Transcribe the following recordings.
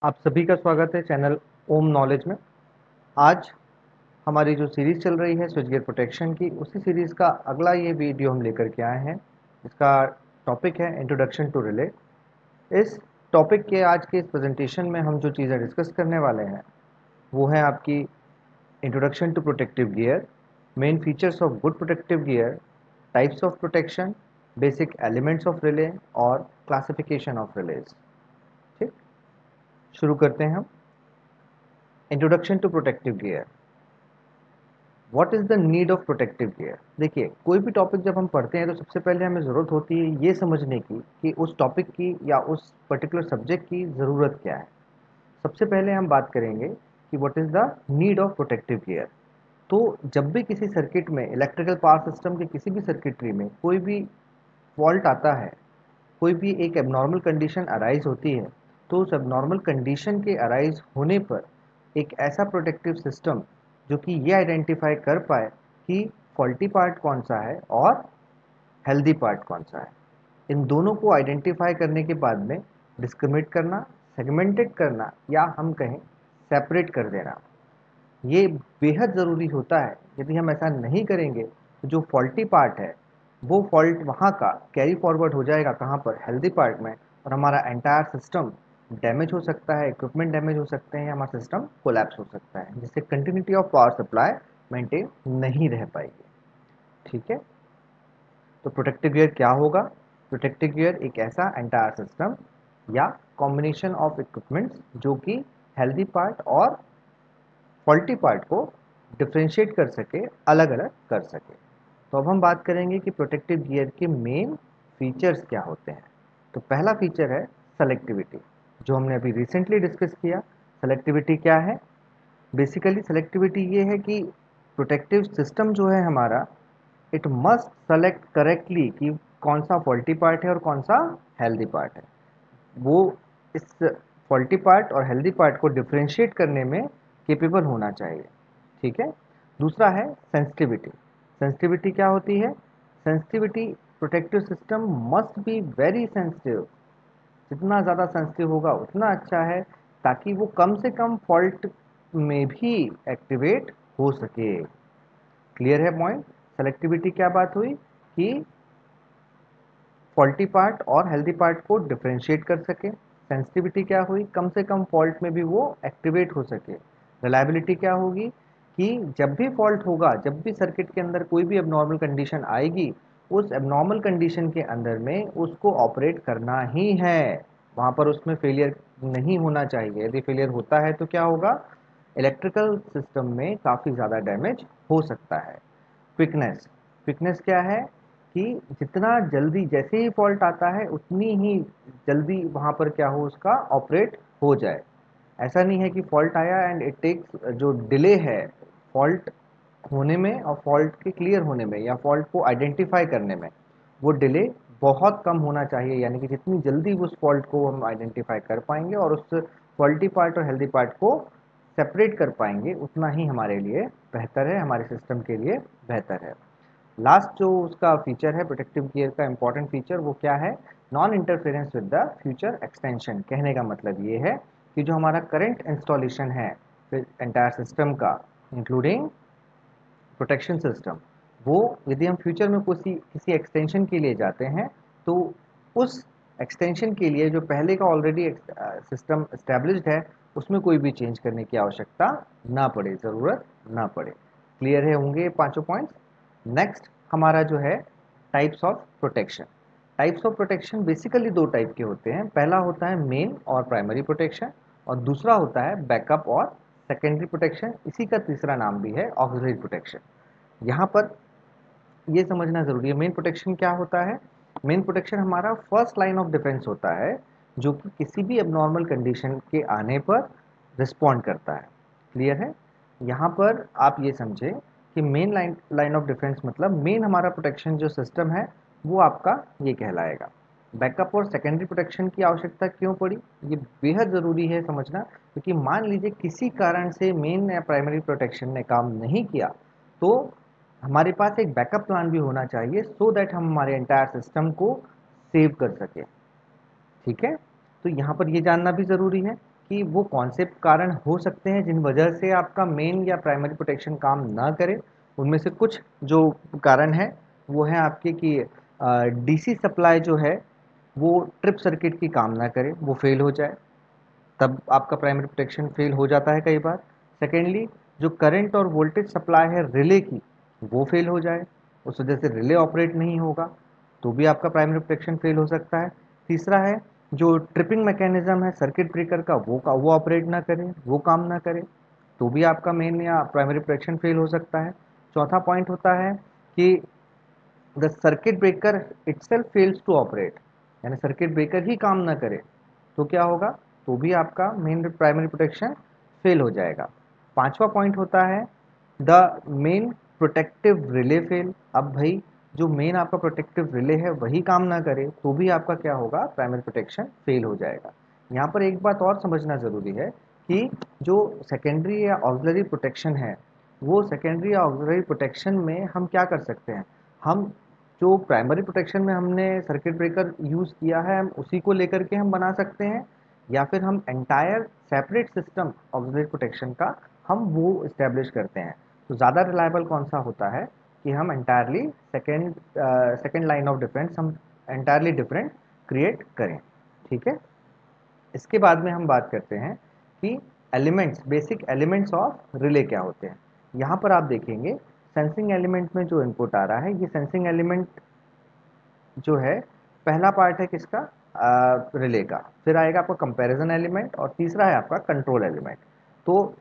आप सभी का स्वागत है चैनल ओम नॉलेज में। आज हमारी जो सीरीज़ चल रही है स्विच गियर प्रोटेक्शन की, उसी सीरीज़ का अगला ये वीडियो हम लेकर के आए हैं। इसका टॉपिक है इंट्रोडक्शन टू रिले। इस टॉपिक के आज के इस प्रेजेंटेशन में हम जो चीज़ें डिस्कस करने वाले हैं वो है आपकी introduction to protective gear, main features of good protective gear, types of protection, basic elements of relay और क्लासिफिकेशन ऑफ रिलेज। ठीक, शुरू करते हैं हम। Introduction to protective gear. What is the need of protective gear. देखिए, कोई भी topic जब हम पढ़ते हैं तो सबसे पहले हमें ज़रूरत होती है ये समझने की कि उस टॉपिक की या उस पर्टिकुलर सब्जेक्ट की ज़रूरत क्या है। सबसे पहले हम बात करेंगे कि what is the need of protective gear. तो जब भी किसी सर्किट में, इलेक्ट्रिकल पावर सिस्टम के किसी भी सर्किटरी में कोई भी फॉल्ट आता है, कोई भी एक एबनॉर्मल कंडीशन अराइज होती है, तो उस एबनॉर्मल कंडीशन के अराइज होने पर एक ऐसा प्रोटेक्टिव सिस्टम जो कि ये आइडेंटिफाई कर पाए कि फॉल्टी पार्ट कौन सा है और हेल्दी पार्ट कौन सा है, इन दोनों को आइडेंटिफाई करने के बाद में डिस्क्रिमिनेट करना, सेगमेंटेड करना या हम कहें सेपरेट कर देना, ये बेहद ज़रूरी होता है। यदि हम ऐसा नहीं करेंगे तो जो फॉल्टी पार्ट है वो फॉल्ट वहाँ का कैरी फॉरवर्ड हो जाएगा कहाँ पर, हेल्दी पार्ट में, और हमारा एंटायर सिस्टम डैमेज हो सकता है, इक्विपमेंट डैमेज हो सकते हैं, हमारा सिस्टम कोलैप्स हो सकता है, जिससे continuity of power supply maintain नहीं रह पाएगी। ठीक है, तो प्रोटेक्टिव गियर क्या होगा? प्रोटेक्टिव गियर एक ऐसा एंटायर सिस्टम या कॉम्बिनेशन ऑफ इक्विपमेंट्स जो कि हेल्दी पार्ट और फॉल्टी पार्ट को डिफ्रेंशिएट कर सके, अलग अलग कर सके। तो अब हम बात करेंगे कि प्रोटेक्टिव गियर के मेन फीचर्स क्या होते हैं। तो पहला फीचर है सेलेक्टिविटी, जो हमने अभी रिसेंटली डिस्कस किया। सेलेक्टिविटी क्या है? बेसिकली सेलेक्टिविटी ये है कि प्रोटेक्टिव सिस्टम जो है हमारा, इट मस्ट सेलेक्ट करेक्टली कि कौन सा फॉल्टी पार्ट है और कौन सा हेल्दी पार्ट है। वो इस फॉल्टी पार्ट और हेल्दी पार्ट को डिफ्रेंशिएट करने में केपेबल होना चाहिए। ठीक है। दूसरा है सेंसिटिविटी। सेंसिटिविटी क्या होती है? Sensitivity, protective system must be very sensitive. जितना ज़्यादा सेंसिटिव होगा उतना अच्छा है, ताकि वो कम से कम फॉल्ट में भी एक्टिवेट हो सके। क्लियर है पॉइंट? सेलेक्टिविटी क्या बात हुई कि फॉल्टी पार्ट और हेल्दी पार्ट को डिफरेंशिएट कर सके। सेंसिटिविटी क्या हुई? कम से कम फॉल्ट में भी वो एक्टिवेट हो सके। रिलायबिलिटी क्या होगी कि जब भी फॉल्ट होगा, जब भी सर्किट के अंदर कोई भी एबनॉर्मल कंडीशन आएगी, उस एबनॉर्मल कंडीशन के अंदर में उसको ऑपरेट करना ही है, वहाँ पर उसमें फेलियर नहीं होना चाहिए। यदि फेलियर होता है तो क्या होगा? इलेक्ट्रिकल सिस्टम में काफ़ी ज़्यादा डैमेज हो सकता है। क्विकनेस। क्विकनेस क्या है कि जितना जल्दी, जैसे ही फॉल्ट आता है उतनी ही जल्दी वहाँ पर क्या हो, उसका ऑपरेट हो जाए। ऐसा नहीं है कि फॉल्ट आया एंड इट टेक्स, जो डिले है फॉल्ट होने में और फॉल्ट के क्लियर होने में या फॉल्ट को आइडेंटिफाई करने में, वो डिले बहुत कम होना चाहिए। यानी कि जितनी जल्दी उस फॉल्ट को हम आइडेंटिफाई कर पाएंगे और उस फॉल्टी पार्ट और हेल्दी पार्ट को सेपरेट कर पाएंगे, उतना ही हमारे लिए बेहतर है, हमारे सिस्टम के लिए बेहतर है। लास्ट जो उसका फीचर है प्रोटेक्टिव गियर का, इंपॉर्टेंट फीचर, वो क्या है? Non interference with the future extension. कहने का मतलब ये है कि जो हमारा करंट इंस्टॉलेशन है एंटायर सिस्टम का, इंक्लूडिंग प्रोटेक्शन सिस्टम, वो यदि हम फ्यूचर में किसी किसी एक्सटेंशन के लिए जाते हैं तो उस एक्सटेंशन के लिए जो पहले का ऑलरेडी सिस्टम इस्टेब्लिश्ड है, उसमें कोई भी चेंज करने की आवश्यकता ना पड़े, ज़रूरत ना पड़े। क्लियर है होंगे पांचों पॉइंट्स? नेक्स्ट हमारा जो है types of protection. Types of protection basically दो टाइप के होते हैं। पहला होता है मेन और प्राइमरी प्रोटेक्शन, और दूसरा होता है बैकअप और सेकेंडरी प्रोटेक्शन। इसी का तीसरा नाम भी है ऑक्सिलरी प्रोटेक्शन। यहाँ पर ये समझना ज़रूरी है, मेन प्रोटेक्शन क्या होता है? मेन प्रोटेक्शन हमारा फर्स्ट लाइन ऑफ डिफेंस होता है, जो कि किसी भी एबनॉर्मल कंडीशन के आने पर रिस्पॉन्ड करता है। क्लियर है? यहाँ पर आप ये समझें कि मेन लाइन ऑफ डिफेंस मतलब मेन हमारा प्रोटेक्शन जो सिस्टम है वो आपका ये कहलाएगा। बैकअप और सेकेंडरी प्रोटेक्शन की आवश्यकता क्यों पड़ी, ये बेहद ज़रूरी है समझना, क्योंकि मान लीजिए किसी कारण से मेन या प्राइमरी प्रोटेक्शन ने काम नहीं किया, तो हमारे पास एक बैकअप प्लान भी होना चाहिए, सो दैट हम हमारे एंटायर सिस्टम को सेव कर सकें। ठीक है, तो यहाँ पर ये जानना भी ज़रूरी है कि वो कौन से कारण हो सकते हैं जिन वजह से आपका मेन या प्राइमरी प्रोटेक्शन काम ना करे। उनमें से कुछ जो कारण है वो है आपके कि डीसी सप्लाई जो है वो ट्रिप सर्किट की काम ना करे, वो फेल हो जाए, तब आपका प्राइमरी प्रोटेक्शन फेल हो जाता है कई बार। सेकेंडली, जो करंट और वोल्टेज सप्लाई है रिले की वो फेल हो जाए, उस वजह से रिले ऑपरेट नहीं होगा, तो भी आपका प्राइमरी प्रोटेक्शन फेल हो सकता है। तीसरा है जो ट्रिपिंग मैकेनिज्म है सर्किट ब्रेकर का वो ऑपरेट ना करे, वो काम ना करे, तो भी आपका मेन या प्राइमरी प्रोटेक्शन फेल हो सकता है। चौथा पॉइंट होता है कि the circuit breaker itself fails to operate, यानी सर्किट ब्रेकर ही काम ना करे, तो क्या होगा, तो भी आपका मेन प्राइमरी प्रोटेक्शन फेल हो जाएगा। पांचवा पॉइंट होता है the main protective relay fail. अब भाई जो मेन आपका प्रोटेक्टिव रिले है वही काम ना करे, तो भी आपका क्या होगा, प्राइमरी प्रोटेक्शन फेल हो जाएगा। यहाँ पर एक बात और समझना ज़रूरी है कि जो सेकेंडरी या ऑक्सिलरी प्रोटेक्शन है, वो सेकेंडरी या ऑक्सिलरी प्रोटेक्शन में हम क्या कर सकते हैं, हम जो प्राइमरी प्रोटेक्शन में हमने सर्किट ब्रेकर यूज़ किया है हम उसी को लेकर के हम बना सकते हैं, या फिर हम entire separate system auxiliary protection का हम वो इस्टेब्लिश करते हैं। तो ज़्यादा रिलायबल कौन सा होता है कि हम entirely second line of defence हम एंटायरली डिफरेंट क्रिएट करें। ठीक है, इसके बाद में हम बात करते हैं कि elements, basic elements of relay क्या होते हैं। यहाँ पर आप देखेंगे सेंसिंग एलिमेंट में जो इनपुट आ रहा है, ये सेंसिंग एलिमेंट जो है पहला पार्ट है किसका, रिले का, फिर आएगा आपका कंपैरिजन एलिमेंट और तीसरा है आपका कंट्रोल एलिमेंट। तो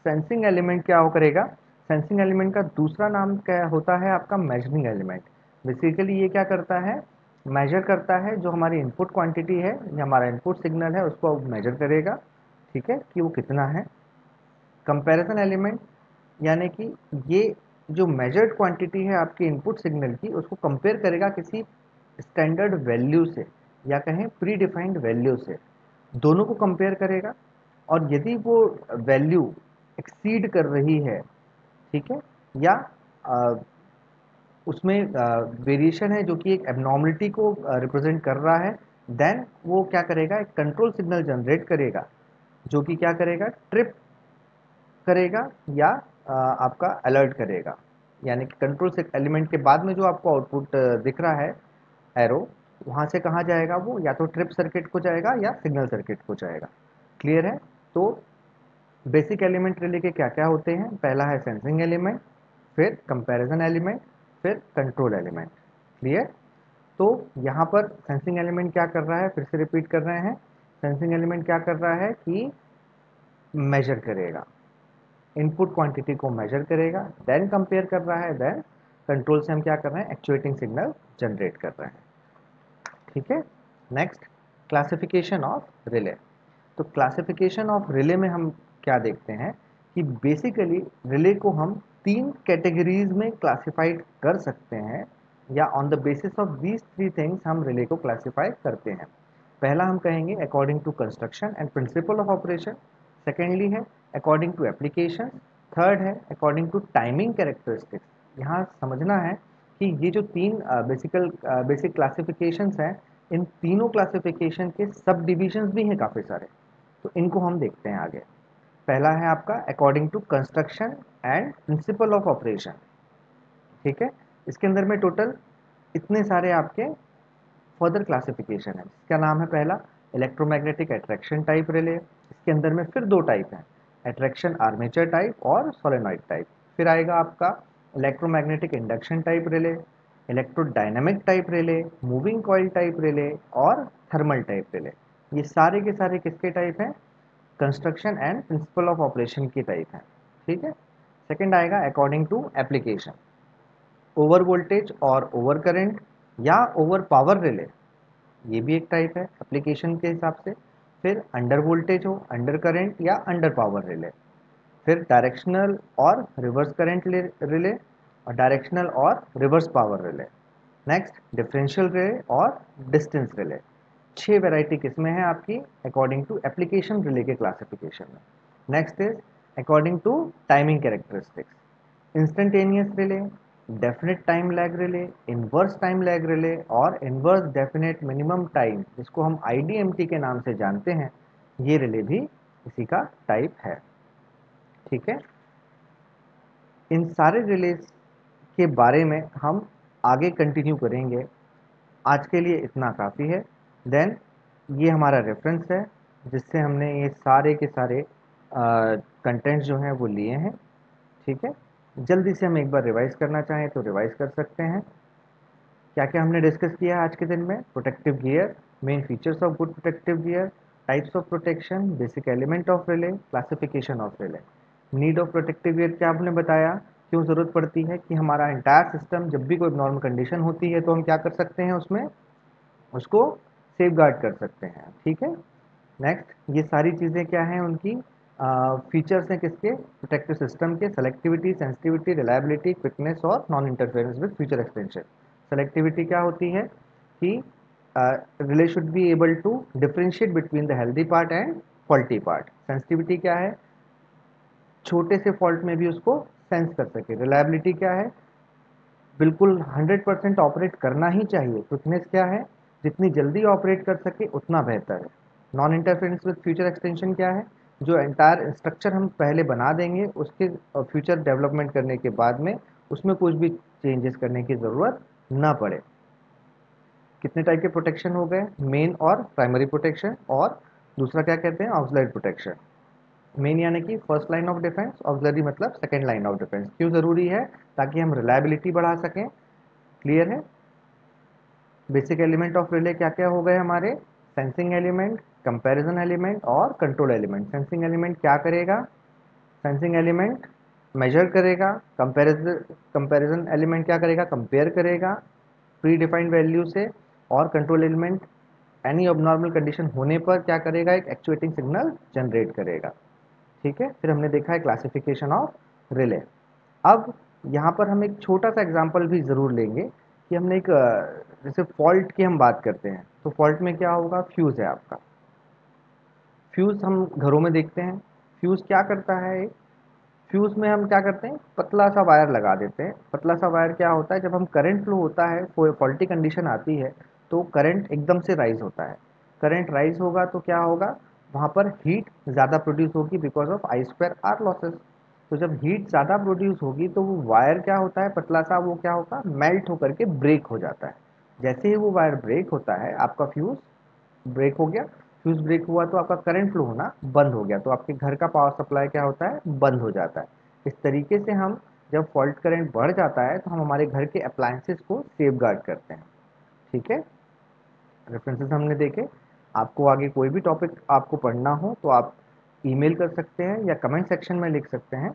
सेंसिंग एलिमेंट क्या हो करेगा, सेंसिंग एलिमेंट का दूसरा नाम क्या होता है आपका मेजरिंग एलिमेंट। बेसिकली ये क्या करता है, मेजर करता है जो हमारी इनपुट क्वांटिटी है या हमारा इनपुट सिग्नल है उसको मेजर करेगा, ठीक है, कि वो कितना है। कंपैरिजन एलिमेंट यानी कि ये जो मेजर्ड क्वांटिटी है आपकी इनपुट सिग्नल की उसको कंपेयर करेगा किसी स्टैंडर्ड वैल्यू से या कहें प्री डिफाइंड वैल्यू से, दोनों को कंपेयर करेगा, और यदि वो वैल्यू एक्सीड कर रही है, ठीक है, या अ, उसमें वेरिएशन है जो कि एक एबनॉर्मलिटी को रिप्रेजेंट कर रहा है, देन वो क्या करेगा, एक कंट्रोल सिग्नल जनरेट करेगा जो कि क्या करेगा, ट्रिप करेगा या आपका अलर्ट करेगा। यानी कि कंट्रोल से एलिमेंट के बाद में जो आपको आउटपुट दिख रहा है एरो, वहाँ से कहाँ जाएगा, वो या तो ट्रिप सर्किट को जाएगा या सिग्नल सर्किट को जाएगा। क्लियर है। तो बेसिक एलिमेंट रिले के क्या क्या होते हैं, पहला है सेंसिंग एलिमेंट, फिर कंपैरिजन एलिमेंट, फिर कंट्रोल एलिमेंट। क्लियर। तो यहाँ पर सेंसिंग एलिमेंट क्या कर रहा है, फिर से रिपीट कर रहे हैं, सेंसिंग एलिमेंट क्या कर रहा है कि मेजर करेगा, इनपुट क्वांटिटी को मेजर करेगा, देन कंपेयर कर रहा है, देन कंट्रोल से हम क्या कर रहे हैं, एक्चुएटिंग सिग्नल जनरेट कर रहे हैं। ठीक है। Next, classification of relay. तो क्लासिफिकेशन ऑफ रिले में हम क्या देखते हैं कि बेसिकली रिले को हम तीन कैटेगरीज में क्लासिफाइड कर सकते हैं, या on the basis of these three things हम रिले को क्लासिफाई करते हैं। पहला हम कहेंगे according to construction and principle of operation, secondly है अकॉर्डिंग टू एप्लीकेशन, थर्ड है अकॉर्डिंग टू टाइमिंग कैरेक्टरिस्टिक्स। यहाँ समझना है कि ये जो तीन बेसिक क्लासिफिकेशंस हैं, इन तीनों क्लासिफिकेशन के सब डिविजन्स भी हैं काफ़ी सारे, तो इनको हम देखते हैं आगे। पहला है आपका according to construction and principle of operation. ठीक है, इसके अंदर में टोटल इतने सारे आपके फर्दर क्लासिफिकेशन है। इसका नाम है पहला इलेक्ट्रोमैग्नेटिक अट्रैक्शन टाइप रिले, इसके अंदर में फिर दो टाइप हैं, अट्रैक्शन आर्मेचर टाइप और सोलेनॉइड टाइप। फिर आएगा आपका electromagnetic induction type relay, electrodynamic type relay, moving coil type relay और थर्मल टाइप रिले। ये सारे के सारे किसके टाइप हैं, construction and principle of operation की टाइप हैं। ठीक है। सेकंड आएगा according to application, over voltage और ओवर करंट या ओवर पावर रिले, ये भी एक टाइप है एप्लीकेशन के हिसाब से। फिर अंडर वोल्टेज हो, अंडर करंट या अंडर पावर रिले। फिर डायरेक्शनल और रिवर्स करंट रिले और डायरेक्शनल और reverse power relay. Next differential relay और डिस्टेंस रिले। 6 वैरायटी किसमें है आपकी अकॉर्डिंग टू एप्लीकेशन रिले के क्लासिफिकेशन में। Next is according to timing characteristics, instantaneous relay, definite time lag relay, inverse time lag relay और inverse definite minimum time, जिसको हम आईडीएमटी के नाम से जानते हैं, ये रिले भी इसी का टाइप है। ठीक है, इन सारे रिलेज के बारे में हम आगे कंटिन्यू करेंगे। आज के लिए इतना काफ़ी है। देन ये हमारा रेफरेंस है जिससे हमने ये सारे के सारे कंटेंट्स जो हैं वो लिए हैं। ठीक है, जल्दी से हम एक बार रिवाइज करना चाहें तो रिवाइज कर सकते हैं। क्या क्या हमने डिस्कस किया है आज के दिन में? Protective gear, main features of good protective gear, types of protection, basic element of relay, classification of relay. Need of protective gear क्या आपने बताया, क्यों ज़रूरत पड़ती है कि हमारा इंटायर सिस्टम जब भी कोई नॉर्मल कंडीशन होती है तो हम क्या कर सकते हैं, उसमें उसको सेफ गार्ड कर सकते हैं। ठीक है, नेक्स्ट ये सारी चीज़ें क्या हैं, उनकी फीचर्स हैं किसके, प्रोटेक्टिव सिस्टम के, सेलेक्टिविटी, सेंसिटिविटी, रिलायबिलिटी, क्विकनेस और non interference with future extension. Selectivity क्या होती है कि relay should be able to differentiate between the healthy part and faulty part. Sensitivity क्या है, छोटे से फॉल्ट में भी उसको सेंस कर सके। रिलायबिलिटी क्या है, बिल्कुल 100% ऑपरेट करना ही चाहिए। क्विकनेस क्या है, जितनी जल्दी ऑपरेट कर सके उतना बेहतर है। Non interference with future extension क्या है, जो एंटायर स्ट्रक्चर हम पहले बना देंगे उसके फ्यूचर डेवलपमेंट करने के बाद में उसमें कुछ भी चेंजेस करने की ज़रूरत ना पड़े। कितने टाइप के प्रोटेक्शन हो गए, मेन और प्राइमरी प्रोटेक्शन, और दूसरा क्या कहते हैं, ऑक्सिलरी प्रोटेक्शन। मेन यानी कि first line of defence, auxiliary मतलब सेकंड लाइन ऑफ डिफेंस। क्यों ज़रूरी है, ताकि हम रिलायबिलिटी बढ़ा सकें। क्लियर है। बेसिक एलिमेंट ऑफ रिले क्या क्या हो गए हमारे, सेंसिंग एलिमेंट, कंपैरिजन एलिमेंट और कंट्रोल एलिमेंट। सेंसिंग एलिमेंट क्या करेगा, सेंसिंग एलिमेंट मेजर करेगा। कंपैरिजन एलिमेंट क्या करेगा, कंपेयर करेगा प्री डिफाइंड वैल्यू से। और कंट्रोल एलिमेंट एनी ऑबनॉर्मल कंडीशन होने पर क्या करेगा, एक एक्चुएटिंग सिग्नल जनरेट करेगा। ठीक है, फिर हमने देखा है क्लासिफिकेशन ऑफ रिले। अब यहाँ पर हम एक छोटा सा एग्जांपल भी ज़रूर लेंगे कि हमने एक जैसे फॉल्ट की हम बात करते हैं तो फॉल्ट में क्या होगा, फ्यूज़ है आपका। फ्यूज़ हम घरों में देखते हैं, फ्यूज़ क्या करता है, फ्यूज़ में हम क्या करते हैं, पतला सा वायर लगा देते हैं। पतला सा वायर क्या होता है, जब हम करंट फ्लो होता है, कोई फॉल्टी कंडीशन आती है तो करंट एकदम से राइज होता है। करंट राइज होगा तो क्या होगा, वहाँ पर हीट ज़्यादा प्रोड्यूस होगी because of I square R losses. तो जब हीट ज़्यादा प्रोड्यूस होगी तो वो वायर क्या होता है पतला सा, वो क्या होगा, मेल्ट होकर के ब्रेक हो जाता है। जैसे ही वो वायर ब्रेक होता है, आपका फ्यूज़ ब्रेक हो गया। फ्यूज ब्रेक हुआ तो आपका करंट फ्लो होना बंद हो गया, तो आपके घर का पावर सप्लाई क्या होता है, बंद हो जाता है। इस तरीके से हम जब फॉल्ट करंट बढ़ जाता है तो हम हमारे घर के अप्लायंसेस को सेफ गार्ड करते हैं। ठीक है, रेफरेंसेस हमने देखे। आपको आगे कोई भी टॉपिक आपको पढ़ना हो तो आप ईमेल कर सकते हैं या कमेंट सेक्शन में लिख सकते हैं।